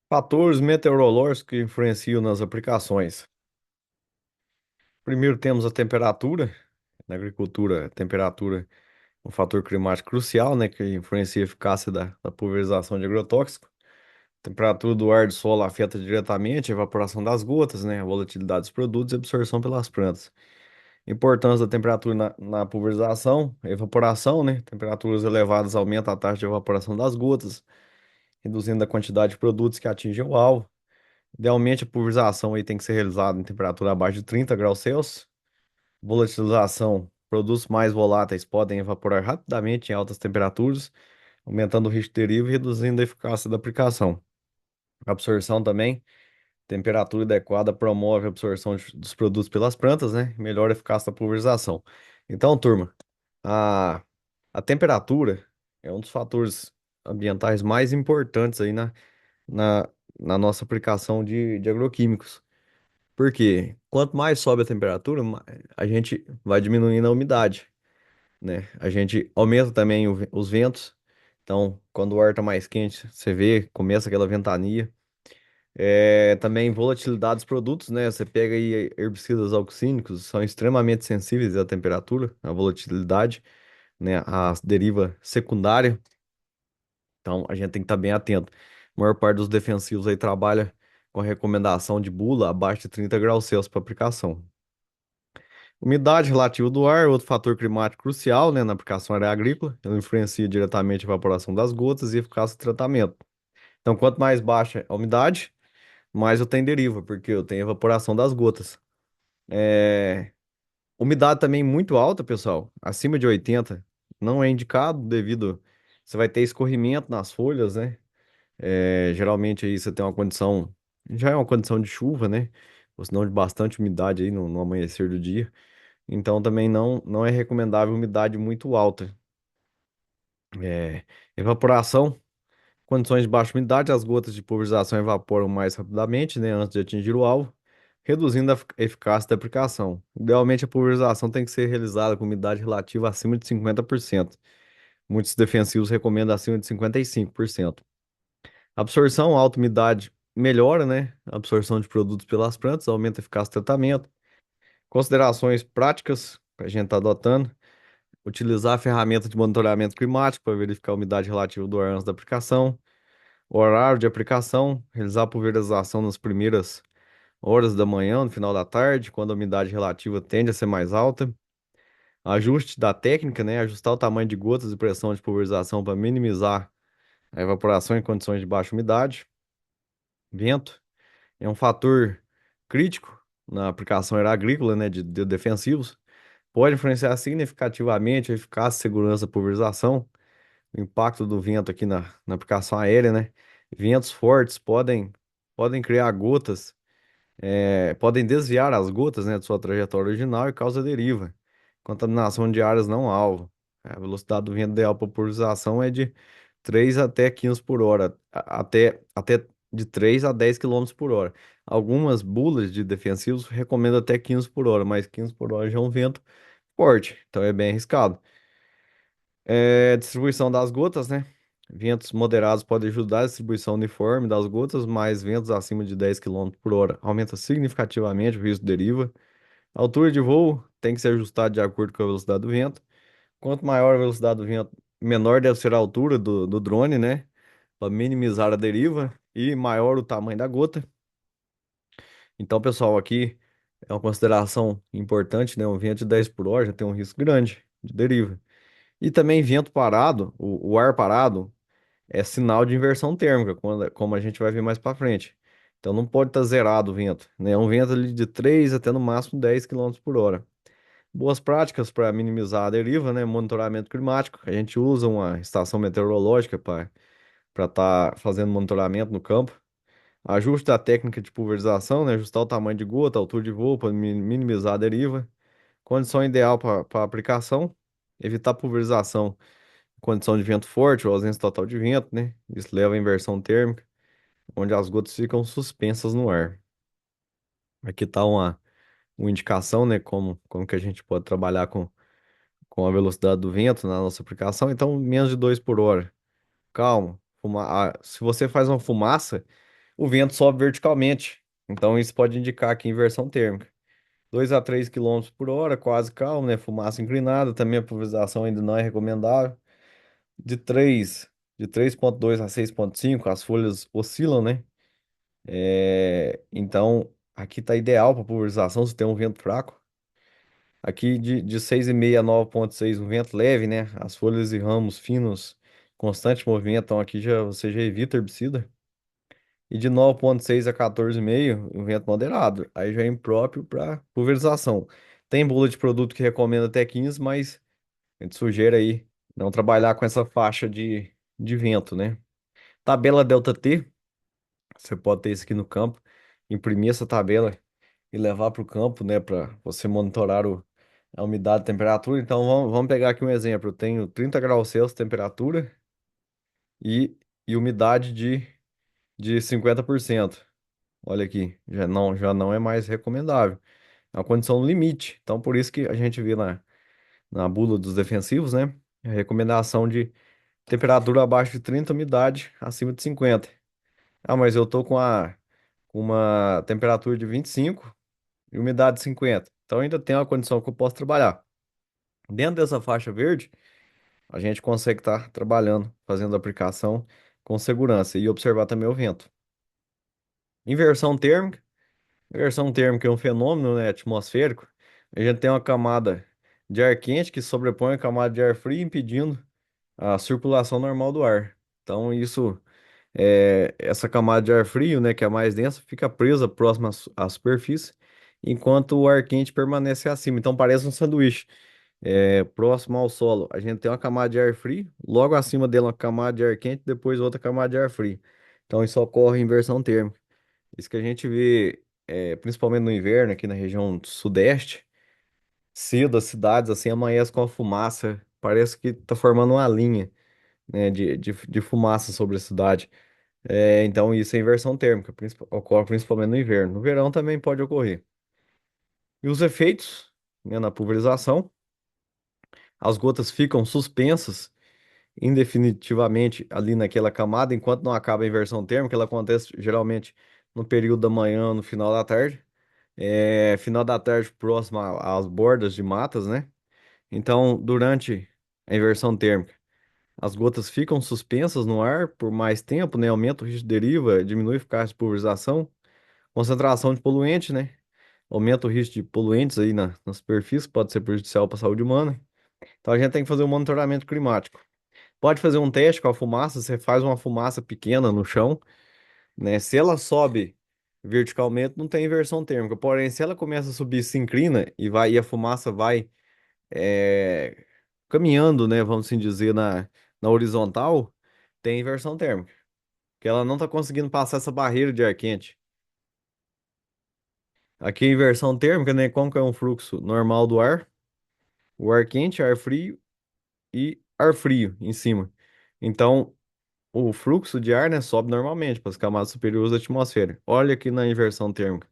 Fatores meteorológicos que influenciam nas aplicações. Primeiro temos a temperatura. Na agricultura, a temperatura é um fator climático crucial, né, que influencia a eficácia da pulverização de agrotóxico. A temperatura do ar e do solo afeta diretamente a evaporação das gotas, né, a volatilidade dos produtos e a absorção pelas plantas. Importância da temperatura na pulverização, evaporação, né, temperaturas elevadas aumentam a taxa de evaporação das gotas, reduzindo a quantidade de produtos que atingem o alvo. Idealmente, a pulverização aí tem que ser realizada em temperatura abaixo de 30 graus Celsius. Volatilização. Produtos mais voláteis podem evaporar rapidamente em altas temperaturas, aumentando o risco de deriva e reduzindo a eficácia da aplicação. Absorção também. Temperatura adequada promove a absorção dos produtos pelas plantas, né? Melhora a eficácia da pulverização. Então, turma, a, a temperatura é um dos fatores ambientais mais importantes aí na, na nossa aplicação de agroquímicos. Porque quanto mais sobe a temperatura, a gente vai diminuindo a umidade, né? A gente aumenta também os ventos. Então, quando o ar está mais quente, você vê, começa aquela ventania. Também volatilidade dos produtos, né? Você pega aí herbicidas auxínicos, são extremamente sensíveis à temperatura, à volatilidade, né? À deriva secundária. Então, a gente tem que estar bem atento. A maior parte dos defensivos aí trabalha com a recomendação de bula abaixo de 30 graus Celsius para aplicação. Umidade relativa do ar, outro fator climático crucial, né, na aplicação área agrícola, ele influencia diretamente a evaporação das gotas e a eficácia do tratamento. Então, quanto mais baixa a umidade, mais eu tenho deriva, porque eu tenho evaporação das gotas. É, Umidade também muito alta, pessoal, acima de 80, não é indicado devido, você vai ter escorrimento nas folhas, né? Geralmente aí você tem uma condição, já é uma condição de chuva, né? Ou senão de bastante umidade aí no amanhecer do dia. Então também não é recomendável umidade muito alta. É, Evaporação, condições de baixa umidade, as gotas de pulverização evaporam mais rapidamente, né, antes de atingir o alvo, reduzindo a eficácia da aplicação. Idealmente a pulverização tem que ser realizada com umidade relativa acima de 50%. Muitos defensivos recomendam acima de 55%. Absorção, alta umidade melhora, né, a absorção de produtos pelas plantas, aumenta a eficácia do tratamento. Considerações práticas que a gente está adotando. Utilizar a ferramenta de monitoramento climático para verificar a umidade relativa do ar antes da aplicação. O horário de aplicação, realizar a pulverização nas primeiras horas da manhã, no final da tarde, quando a umidade relativa tende a ser mais alta. Ajuste da técnica, né? Ajustar o tamanho de gotas e pressão de pulverização para minimizar a evaporação em condições de baixa umidade. Vento é um fator crítico na aplicação agrícola, né, de defensivos. Pode influenciar significativamente a eficácia e segurança da pulverização. O impacto do vento aqui na aplicação aérea, né? Ventos fortes podem criar gotas, podem desviar as gotas, né, de sua trajetória original e causa deriva. Contaminação de áreas não alvo. A velocidade do vento ideal para pulverização é de 3 até 15 por hora, até de 3 a 10 quilômetros por hora. Algumas bulas de defensivos recomendam até 15 por hora, mas 15 por hora já é um vento forte, então é bem arriscado. Distribuição das gotas, né? Ventos moderados podem ajudar a distribuição uniforme das gotas, mas ventos acima de 10 quilômetros por hora aumenta significativamente o risco de deriva. A altura de voo tem que ser ajustada de acordo com a velocidade do vento. Quanto maior a velocidade do vento, menor deve ser a altura do drone, né? Para minimizar a deriva e maior o tamanho da gota. Então, pessoal, aqui é uma consideração importante, né? Um vento de 10 por hora já tem um risco grande de deriva. E também vento parado, o ar parado, é sinal de inversão térmica, como a gente vai ver mais para frente. Então não pode estar zerado o vento, né? É um vento ali de 3 até no máximo 10 quilômetros por hora. Boas práticas para minimizar a deriva, né? Monitoramento climático. A gente usa uma estação meteorológica para estar fazendo monitoramento no campo. Ajuste da técnica de pulverização, né? Ajustar o tamanho de gota, a altura de voo para minimizar a deriva. Condição ideal para aplicação. Evitar pulverização condição de vento forte ou ausência total de vento, né? Isso leva à inversão térmica, onde as gotas ficam suspensas no ar. Aqui está uma indicação, né? Como que a gente pode trabalhar com a velocidade do vento na nossa aplicação. Então, menos de 2 por hora. Calma. Se você faz uma fumaça, o vento sobe verticalmente. Então isso pode indicar aqui inversão térmica. 2 a 3 km/h, quase calmo, né? Fumaça inclinada, também a pulverização ainda não é recomendável. De 3, de 3,2 a 6,5, as folhas oscilam, né? Então, aqui tá ideal para pulverização se tem um vento fraco. Aqui de 6,5 a 9,6, um vento leve, né? As folhas e ramos finos, constante movimento, então aqui já, você já evita herbicida. E de 9,6 a 14,5, um vento moderado. Aí já é impróprio para pulverização. Tem bula de produto que recomenda até 15, mas a gente sugere aí não trabalhar com essa faixa de vento, né? Tabela Delta T, você pode ter isso aqui no campo, imprimir essa tabela e levar para o campo, né, para você monitorar a umidade e temperatura. Então vamos pegar aqui um exemplo. Eu tenho 30 graus Celsius temperatura e, e umidade de 50%. Olha aqui, já não é mais recomendável. É uma condição limite. Então, por isso que a gente vê na bula dos defensivos, né? A recomendação de temperatura abaixo de 30, umidade acima de 50. Ah, mas eu tô com uma temperatura de 25 e umidade de 50. Então, ainda tem uma condição que eu posso trabalhar. Dentro dessa faixa verde, a gente consegue estar trabalhando, fazendo a aplicação com segurança e observar também o vento. Inversão térmica. Inversão térmica é um fenômeno, né, atmosférico. A gente tem uma camada de ar quente que sobrepõe a camada de ar frio, impedindo a circulação normal do ar. Então, essa camada de ar frio, né, que é a mais densa, fica presa próxima à superfície, enquanto o ar quente permanece acima. Então, parece um sanduíche, próximo ao solo. A gente tem uma camada de ar frio, logo acima dela uma camada de ar quente, depois outra camada de ar frio. Então, isso ocorre em inversão térmica. Isso que a gente vê, principalmente no inverno, aqui na região sudeste, cedo as cidades assim amanhecem com a fumaça, parece que tá formando uma linha, né, de fumaça sobre a cidade. Então isso é inversão térmica, ocorre principalmente no inverno. No verão também pode ocorrer. E os efeitos, né, na pulverização, as gotas ficam suspensas indefinitivamente ali naquela camada, enquanto não acaba a inversão térmica, ela acontece geralmente no período da manhã, no final da tarde. Final da tarde próximo às bordas de matas, né? Então, durante a inversão térmica, as gotas ficam suspensas no ar por mais tempo, né? Aumenta o risco de deriva, diminui a eficácia de pulverização, concentração de poluentes, né? Aumenta o risco de poluentes aí na superfície, pode ser prejudicial para a saúde humana. Então, a gente tem que fazer um monitoramento climático. Pode fazer um teste com a fumaça, você faz uma fumaça pequena no chão, né? Se ela sobe verticalmente, não tem inversão térmica. Porém, se ela começa a subir, se inclina e a fumaça vai é, caminhando, né? Vamos assim dizer, na horizontal, tem inversão térmica. Que ela não está conseguindo passar essa barreira de ar quente. Aqui a inversão térmica, né? Como que é um fluxo normal do ar? O ar quente, ar frio e ar frio em cima. Então, o fluxo de ar, né, sobe normalmente para as camadas superiores da atmosfera. Olha aqui na inversão térmica.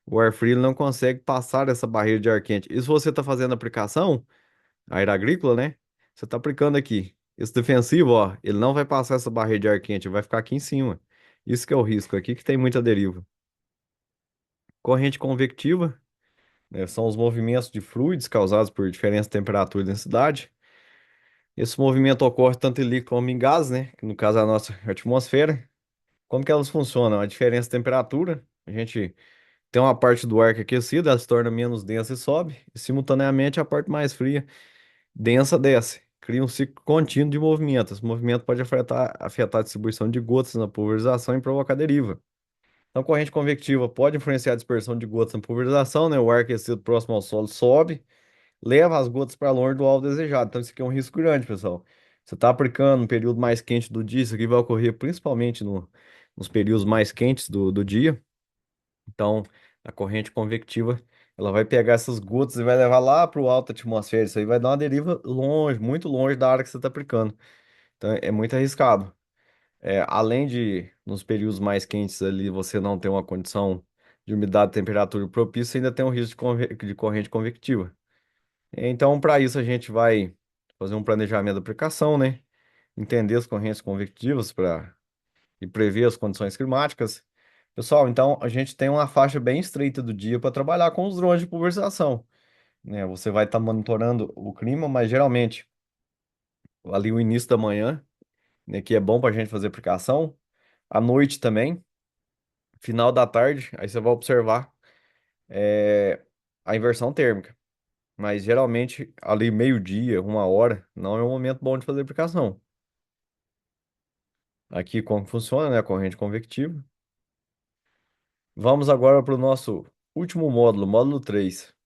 O ar frio ele não consegue passar essa barreira de ar quente. E se você está fazendo aplicação, a era agrícola, né? Você está aplicando aqui. Esse defensivo, ó, ele não vai passar essa barreira de ar quente, vai ficar aqui em cima. Isso que é o risco aqui, que tem muita deriva. Corrente convectiva, né, são os movimentos de fluidos causados por diferença de temperatura e densidade. Esse movimento ocorre tanto em líquido como em gás, né? Que no caso é a nossa atmosfera. Como que elas funcionam? A diferença de temperatura, a gente tem uma parte do ar que é aquecida, ela se torna menos densa e sobe, e simultaneamente a parte mais fria, densa, desce. Cria um ciclo contínuo de movimento. Esse movimento pode afetar a distribuição de gotas na pulverização e provocar deriva. Então, corrente convectiva pode influenciar a dispersão de gotas na pulverização, né? O ar aquecido próximo ao solo sobe, leva as gotas para longe do alvo desejado. Então, isso aqui é um risco grande, pessoal. Você está aplicando no período mais quente do dia, isso aqui vai ocorrer principalmente nos períodos mais quentes do dia. Então, a corrente convectiva, ela vai pegar essas gotas e vai levar lá para o alto da atmosfera. Isso aí vai dar uma deriva longe, muito longe da área que você está aplicando. Então, é muito arriscado. Além de, nos períodos mais quentes ali, você não ter uma condição de umidade e temperatura propícia, ainda tem um risco de corrente convectiva. Então, para isso, a gente vai fazer um planejamento da aplicação, né? Entender as correntes convectivas e prever as condições climáticas. Pessoal, então a gente tem uma faixa bem estreita do dia para trabalhar com os drones de pulverização, né? Você vai estar monitorando o clima, mas geralmente ali o início da manhã, né, que é bom para a gente fazer aplicação, à noite também, final da tarde, aí você vai observar é, a inversão térmica. Mas geralmente ali meio-dia, 1 hora, não é um momento bom de fazer aplicação. Aqui como funciona, né, a corrente convectiva. Vamos agora para o nosso último módulo, módulo 3.